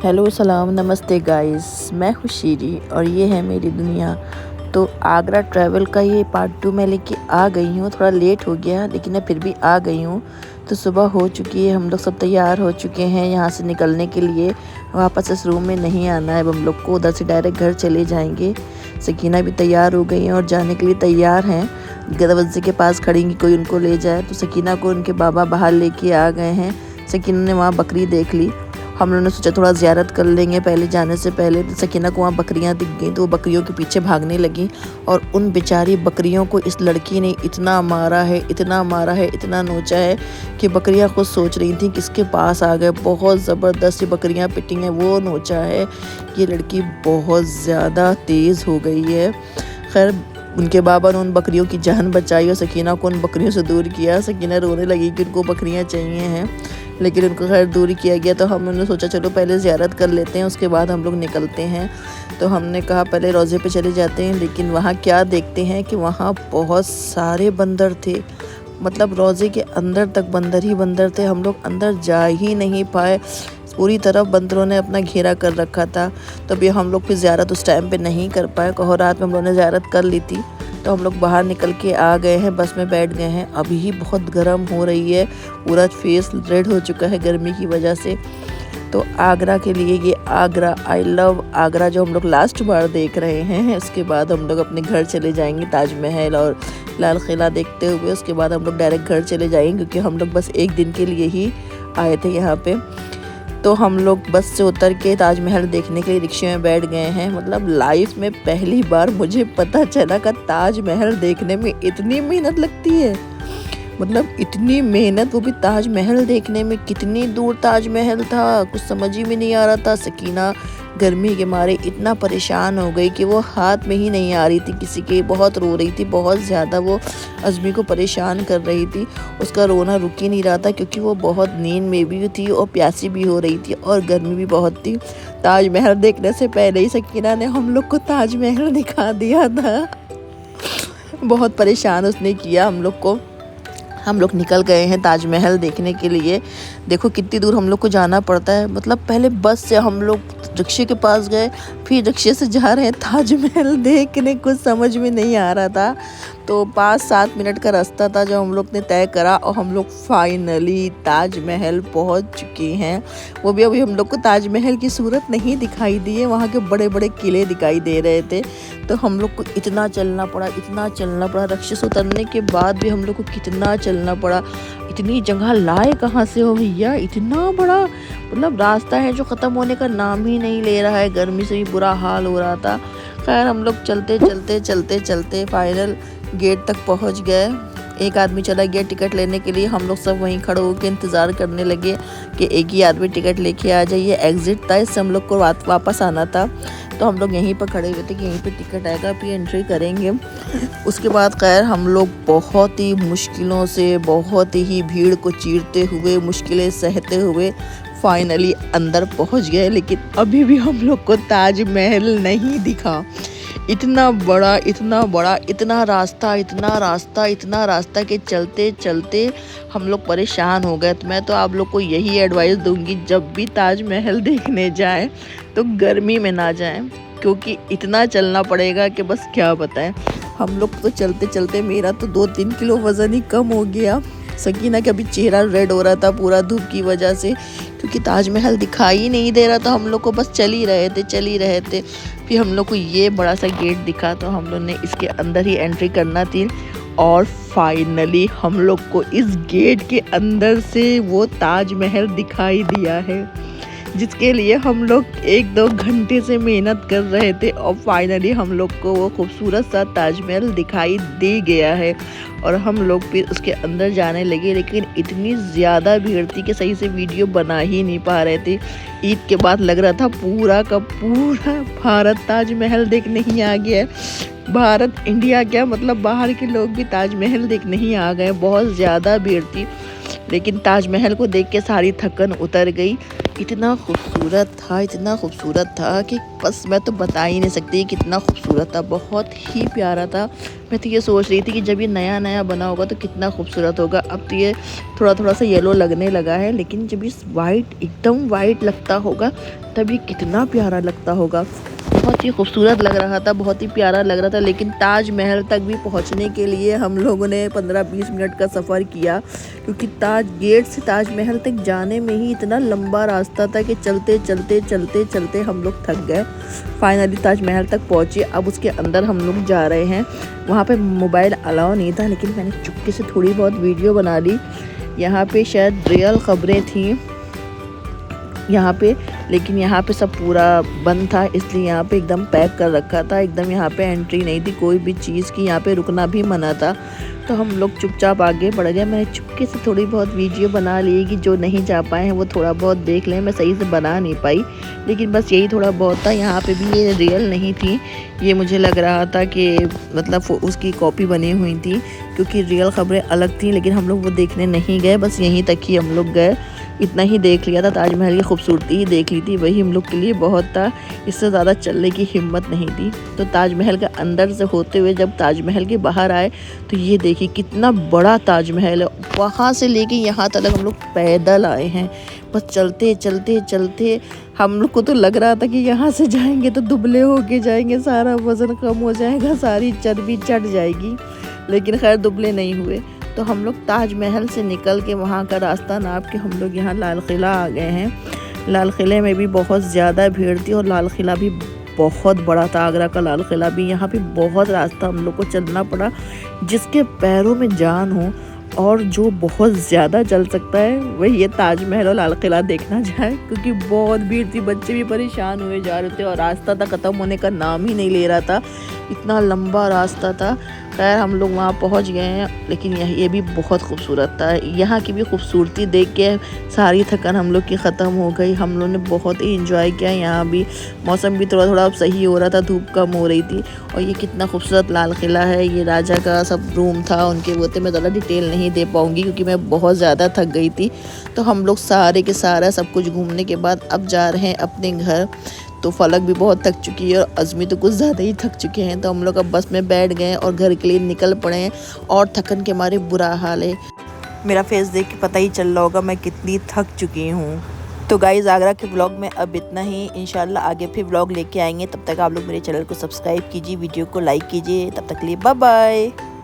Hello सलाम नमस्ते guys, मैं हूँ शीरी और ये है मेरी दुनिया। तो आगरा ट्रैवल का ये पार्ट 2 मैं लेके आ गई हूँ। थोड़ा लेट हो गया लेकिन मैं फिर भी आ गई हूँ। तो सुबह हो चुकी है, हम लोग सब तैयार हो चुके हैं यहाँ से निकलने के लिए। वापस इस रूम में नहीं आना है, अब हम लोग को उधर से डायरेक्ट घर चले जाएंगे। सकीना भी तैयार हो गई हैं और जाने के लिए तैयार हैं। दरवाजे के पास खड़ी कि कोई उनको ले जाए। तो सकीना को उनके बाबा बाहर लेके आ गए हैं। सकीना ने वहाँ बकरी देख ली। हम लोगों ने सोचा थोड़ा ज़ियारत कर लेंगे पहले जाने से पहले। तो सकीना को वहाँ बकरियाँ दिख गई तो वो बकरियों के पीछे भागने लगी और उन बेचारी बकरियों को इस लड़की ने इतना मारा है, इतना मारा है, इतना नोचा है कि बकरियाँ खुद सोच रही थी किसके पास आ गए। बहुत ज़बरदस्त बकरियाँ पिटी हैं, वो नोचा है। ये लड़की बहुत ज़्यादा तेज़ हो गई है। खैर उनके बाबा ने उन बकरियों की जान बचाई और सकीना को उन बकरियों से दूर किया। सकीना रोने लगी कि उनको बकरियां चाहिए हैं, लेकिन उनको खैर दूर किया गया। तो हमने सोचा चलो पहले ज़ियारत कर लेते हैं, उसके बाद हम लोग निकलते हैं। तो हमने कहा पहले रोज़े पे चले जाते हैं, लेकिन वहाँ क्या देखते हैं कि वहाँ बहुत सारे बंदर थे। मतलब रोज़े के अंदर तक बंदर ही बंदर थे। हम लोग अंदर जा ही नहीं पाए, पूरी तरफ बंदरों ने अपना घेरा कर रखा था। तो अभी हम लोग फिर ज़ियारत उस टाइम पे नहीं कर पाए। कहो रात में हम लोगों ने ज़ियारत कर ली थी। तो हम लोग बाहर निकल के आ गए हैं, बस में बैठ गए हैं। अभी ही बहुत गर्म हो रही है, पूरा फेस रेड हो चुका है गर्मी की वजह से। तो आगरा के लिए ये आगरा, आई लव आगरा जो हम लोग लास्ट बार देख रहे हैं। उसके बाद हम लोग अपने घर चले जाएंगे, ताजमहल और लाल किला देखते हुए। उसके बाद हम लोग डायरेक्ट घर चले जाएंगे क्योंकि हम लोग बस एक दिन के लिए ही आए थे यहाँ पे। तो हम लोग बस से उतर के ताजमहल देखने के लिए रिक्शे में बैठ गए हैं। मतलब लाइफ में पहली बार मुझे पता चला कि ताजमहल देखने में इतनी मेहनत लगती है। मतलब इतनी मेहनत, वो भी ताजमहल देखने में। कितनी दूर ताजमहल था कुछ समझ ही में नहीं आ रहा था। सकीना गर्मी के मारे इतना परेशान हो गई कि वो हाथ में ही नहीं आ रही थी किसी के। बहुत रो रही थी, बहुत ज़्यादा वो अज़मी को परेशान कर रही थी। उसका रोना रुक ही नहीं रहा था क्योंकि वो बहुत नींद में भी थी और प्यासी भी हो रही थी और गर्मी भी बहुत थी। ताजमहल देखने से पहले ही सकीना ने हम लोग को ताजमहल दिखा दिया था। बहुत परेशान उसने किया हम लोग को। हम लोग निकल गए हैं ताजमहल देखने के लिए। देखो कितनी दूर हम लोग को जाना पड़ता है। मतलब पहले बस से हम लोग रिक्शे के पास गए, फिर रिक्शे से जा रहे हैं ताजमहल देखने। कुछ समझ में नहीं आ रहा था। तो 5-7 मिनट का रास्ता था जो हम लोग ने तय करा और हम लोग फाइनली ताजमहल पहुंच चुके हैं। वो भी अभी हम लोग को ताजमहल की सूरत नहीं दिखाई दी है, वहाँ के बड़े बड़े किले दिखाई दे रहे थे। तो हम लोग को इतना चलना पड़ा, इतना चलना पड़ा। रिक्शे से उतरने के बाद भी हम लोग को कितना चलना पड़ा। इतनी जगह लाए कहाँ से हो भैया, इतना बड़ा मतलब रास्ता है जो ख़त्म होने का नाम ही नहीं ले रहा है। गर्मी से भी बुरा हाल हो रहा था। खैर हम लोग चलते चलते चलते चलते फाइनल गेट तक पहुंच गए। एक आदमी चला गया टिकट लेने के लिए। हम लोग सब वहीं खड़े होकर इंतज़ार करने लगे कि एक ही आदमी टिकट लेके आ जाइए। एग्ज़िट था, इससे हम लोग को वापस आना था। तो हम लोग यहीं पर खड़े हुए थे कि यहीं पे टिकट आएगा, फिर एंट्री करेंगे। उसके बाद खैर हम लोग बहुत ही मुश्किलों से, बहुत ही भीड़ को चीरते हुए, मुश्किलें सहते हुए फाइनली अंदर पहुंच गए। लेकिन अभी भी हम लोग को ताजमहल नहीं दिखा। इतना बड़ा, इतना बड़ा, इतना रास्ता, इतना रास्ता, इतना रास्ता कि चलते चलते हम लोग परेशान हो गए। तो मैं तो आप लोग को यही एडवाइस दूंगी, जब भी ताजमहल देखने जाएं तो गर्मी में ना जाएं, क्योंकि इतना चलना पड़ेगा कि बस क्या बताएं। हम लोग तो चलते चलते, मेरा तो 2-3 किलो वज़न ही कम हो गया। सकीना का भी चेहरा रेड हो रहा था पूरा धूप की वजह से, क्योंकि ताजमहल दिखाई ही नहीं दे रहा था। हम लोग को बस चल ही रहे थे। फिर हम लोग को ये बड़ा सा गेट दिखा तो हम लोग ने इसके अंदर ही एंट्री करना थी। और फाइनली हम लोग को इस गेट के अंदर से वो ताजमहल दिखाई दिया है, जिसके लिए हम लोग 1-2 घंटे से मेहनत कर रहे थे। और फाइनली हम लोग को वो खूबसूरत सा ताजमहल दिखाई दे गया है। और हम लोग फिर उसके अंदर जाने लगे, लेकिन इतनी ज़्यादा भीड़ थी कि सही से वीडियो बना ही नहीं पा रहे थे। ईद के बाद लग रहा था पूरा का पूरा भारत ताजमहल देखने ही आ गया है। भारत इंडिया क्या, मतलब बाहर के लोग भी ताजमहल देखने ही आ गए। बहुत ज़्यादा भीड़ थी। लेकिन ताजमहल को देख के सारी थकन उतर गई। इतना खूबसूरत था कि बस मैं तो बता ही नहीं सकती कितना खूबसूरत था, बहुत ही प्यारा था। मैं तो ये सोच रही थी कि जब ये नया नया बना होगा तो कितना खूबसूरत होगा। अब तो ये थोड़ा थोड़ा सा येलो लगने लगा है, लेकिन जब ये वाइट एकदम वाइट लगता होगा तब ये कितना प्यारा लगता होगा। बहुत ही खूबसूरत लग रहा था, बहुत ही प्यारा लग रहा था। लेकिन ताजमहल तक भी पहुंचने के लिए हम लोगों ने 15-20 मिनट का सफ़र किया, क्योंकि गेट से ताजमहल तक जाने में ही इतना लंबा रास्ता था कि चलते हम लोग थक गए। फाइनली ताजमहल तक पहुंचे। अब उसके अंदर हम लोग जा रहे हैं। वहाँ पे मोबाइल अलाउ नहीं था, लेकिन मैंने चुपके से थोड़ी बहुत वीडियो बना ली। यहाँ पे शायद रियल खबरें थी यहाँ पे, लेकिन यहाँ पे सब पूरा बंद था, इसलिए यहाँ पे एकदम पैक कर रखा था। एकदम यहाँ पे एंट्री नहीं थी कोई भी चीज़ की, यहाँ पे रुकना भी मना था। तो हम लोग चुपचाप आगे बढ़ गए। मैंने चुपके से थोड़ी बहुत वीडियो बना ली कि जो नहीं जा पाए हैं वो थोड़ा बहुत देख लें। मैं सही से बना नहीं पाई, लेकिन बस यही थोड़ा बहुत था। यहाँ पे भी ये रियल नहीं थी, ये मुझे लग रहा था कि मतलब उसकी कॉपी बनी हुई थी, क्योंकि रियल खबरें अलग थी। लेकिन हम लोग वो देखने नहीं गए, बस यहीं तक ही हम लोग गए। इतना ही देख लिया था, ताजमहल की खूबसूरती ही देख ली थी, वही हम लोग के लिए बहुत था। इससे ज़्यादा चलने की हिम्मत नहीं थी। तो ताजमहल के अंदर से होते हुए जब ताजमहल के बाहर आए तो ये देखिए कितना बड़ा ताजमहल है। वहाँ से लेके यहाँ तक हम लोग पैदल आए हैं। बस चलते हम लोग को तो लग रहा था कि यहाँ से जाएंगे तो दुबले होके जाएंगे, सारा वज़न कम हो जाएगा, सारी चर्बी चढ़ जाएगी। लेकिन खैर दुबले नहीं हुए। तो हम लोग ताजमहल से निकल के वहाँ का रास्ता नाप के हम लोग यहाँ लाल किला आ गए हैं। लाल किले में भी बहुत ज़्यादा भीड़ थी और लाल किला भी बहुत बड़ा था। आगरा का लाल किला भी, यहाँ पे बहुत रास्ता हम लोग को चलना पड़ा। जिसके पैरों में जान हो और जो बहुत ज़्यादा चल सकता है वही ये ताजमहल और लाल किला देखना जाए, क्योंकि बहुत भीड़ थी। बच्चे भी परेशान हुए जा रहे थे और रास्ता था ख़त्म होने का नाम ही नहीं ले रहा था, इतना लंबा रास्ता था। खैर हम लोग वहाँ पहुँच गए हैं, लेकिन ये भी बहुत खूबसूरत था। यहाँ की भी खूबसूरती देख के सारी थकान हम लोग की ख़त्म हो गई। हम लोग ने बहुत ही इंजॉय किया। यहाँ भी मौसम भी थोड़ा थोड़ा सही हो रहा था, धूप कम हो रही थी। और ये कितना खूबसूरत लाल किला है। ये राजा का सब रूम था उनके, वो थे। मैं ज़्यादा डिटेल नहीं दे पाऊँगी क्योंकि मैं बहुत ज़्यादा थक गई थी। तो हम लोग सारे के सारा सब कुछ घूमने के बाद अब जा रहे हैं अपने घर। तो फलक भी बहुत थक चुकी है और अज़मी तो कुछ ज़्यादा ही थक चुके हैं। तो हम लोग अब बस में बैठ गए और घर के लिए निकल पड़े हैं और थकन के मारे बुरा हाल है। मेरा फेस देख के पता ही चल रहा होगा मैं कितनी थक चुकी हूँ। तो गाइज़ आगरा के व्लॉग में अब इतना ही। इंशाल्लाह आगे फिर व्लॉग लेके आएंगे। तब तक आप लोग मेरे चैनल को सब्सक्राइब कीजिए, वीडियो को लाइक कीजिए। तब तक के लिए बाय बाय।